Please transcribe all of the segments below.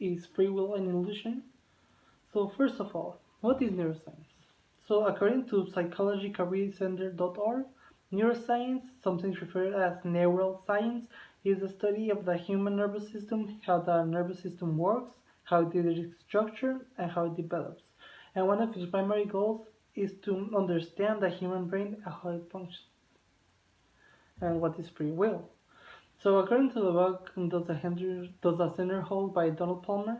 is free will an illusion? So first of all, what is neuroscience? So according to psychologycareercenter.org, neuroscience, sometimes referred as neural science, is the study of the human nervous system, how the nervous system works, how it is structured, and how it develops. And one of its primary goals is to understand the human brain and how it functions. And what is free will? So according to the book Does a Sinner Hold by Donald Palmer,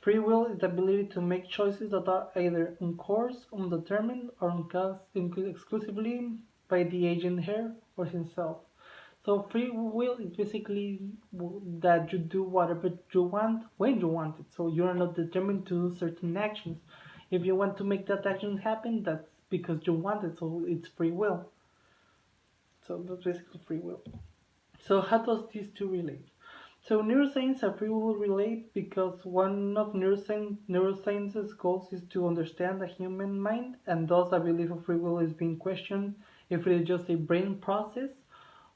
free will is the ability to make choices that are either uncourse, undetermined, or caused exclusively by the agent her or himself. So free will is basically that you do whatever you want when you want it. So you are not determined to do certain actions. If you want to make that action happen, that's because you want it. So it's free will. So that's basically free will. So how does these two relate? So neuroscience and free will relate because one of neuroscience's goals is to understand the human mind, and thus I believe of free will is being questioned if it is just a brain process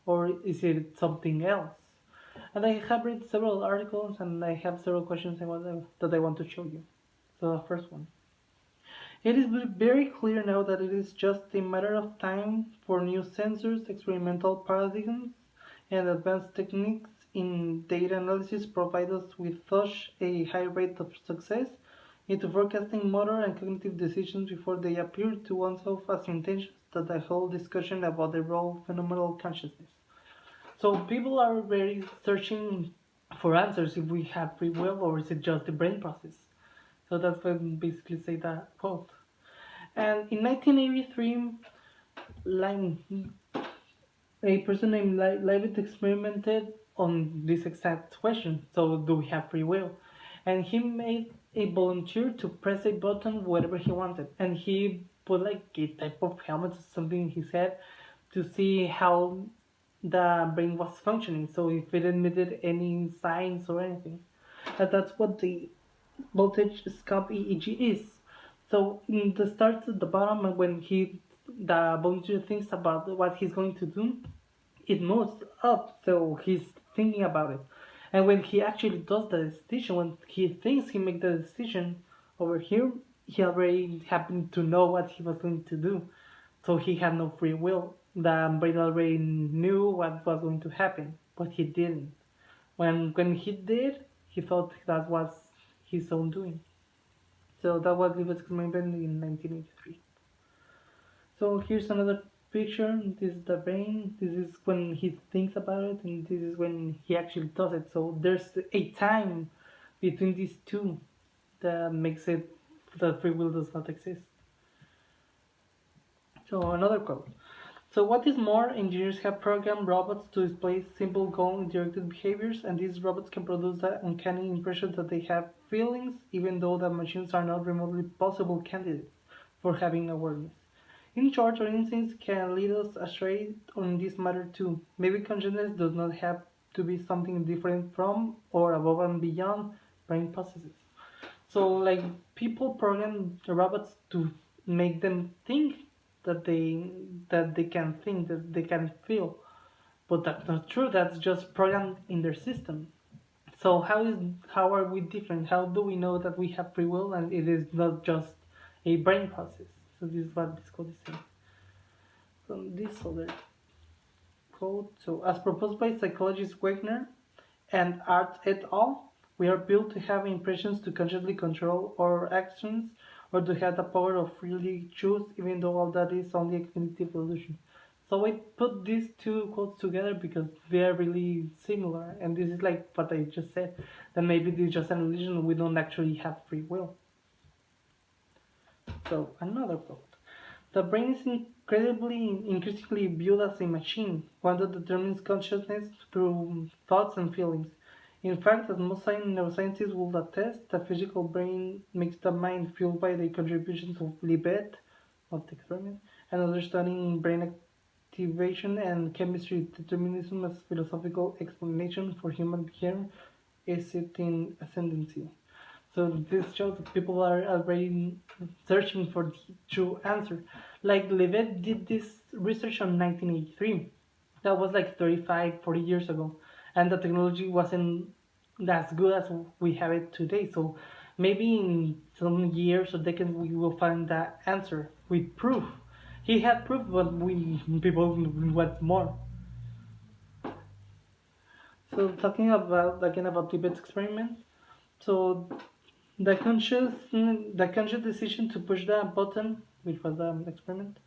or is it something else. And I have read several articles and I have several questions that I want to show you. So the first one. It is very clear now that it is just a matter of time for new sensors, experimental paradigms, and advanced techniques in data analysis provide us with such a high rate of success into forecasting motor and cognitive decisions before they appear to oneself as intentions that the whole discussion about the role of phenomenal consciousness. So people are very searching for answers if we have free will or is it just the brain process. So that's what I basically say that quote. And in 1983, a person named Leavitt experimented on this exact question. So, do we have free will? And he made a volunteer to press a button whatever he wanted, and he put like a type of helmet or something in his head to see how the brain was functioning. So, if it emitted any signs or anything, and that's what the voltage scope EEG is. So in the start at the bottom, and when the volunteer thinks about what he's going to do, it moves up. So he's thinking about it, and when he actually does the decision, when he thinks he make the decision over here, he already happened to know what he was going to do. So he had no free will. The brain already knew what was going to happen, but he didn't. When he did, he thought that was his own doing. So that was Livet's experiment in 1983. So here's another picture. This is the brain. This is when he thinks about it, and this is when he actually does it. So there's a time between these two that makes it that free will does not exist. So another quote. So what is more, engineers have programmed robots to display simple goal-directed behaviors, and these robots can produce the uncanny impression that they have feelings, even though the machines are not remotely possible candidates for having awareness. In short, our instincts can lead us astray on this matter too. Maybe consciousness does not have to be something different from or above and beyond brain processes. So, like, people program the robots to make them think that they can think, that they can feel, but that's not true. That's just programmed in their system. So how are we different? How do we know that we have free will and it is not just a brain process? So this is what this code is saying. From this other code, so as proposed by psychologist Wagner and Art et al., we are built to have impressions to consciously control our actions or to have the power of freely choose, even though all that is only a cognitive illusion. So I put these two quotes together because they are really similar, and this is like what I just said, that maybe this is just an illusion, we don't actually have free will. So another quote. The brain is increasingly viewed as a machine, one that determines consciousness through thoughts and feelings. In fact, as most neuroscientists will attest, the physical brain makes the mind fueled by the contributions of Libet, of the experiment, and others studying brain activation and chemistry. Determinism as philosophical explanation for human behavior is it in ascendancy. So this shows that people are already searching for the true answer. Like Levet did this research on 1983. That was like 35, 40 years ago. And the technology wasn't as good as we have it today. So maybe in some years or decades we will find that answer with proof. He had proof, but we people want more. So talking about again about Tibet's experiment. So the conscious decision to push the button, which was the experiment,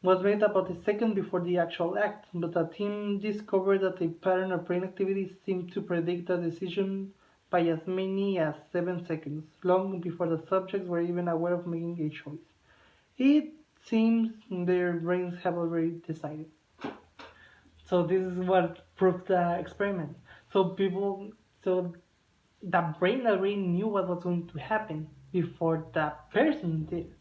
was made about a second before the actual act, but the team discovered that a pattern of brain activity seemed to predict the decision by as many as 7 seconds, long before the subjects were even aware of making a choice. It seems their brains have already decided. So this is what proved the experiment. So the brain already knew what was going to happen before the person did.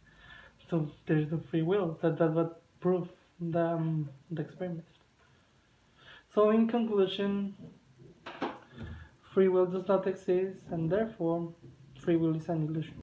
So there's the free will. So that's what proved the experiment. So in conclusion, free will does not exist, and therefore free will is an illusion.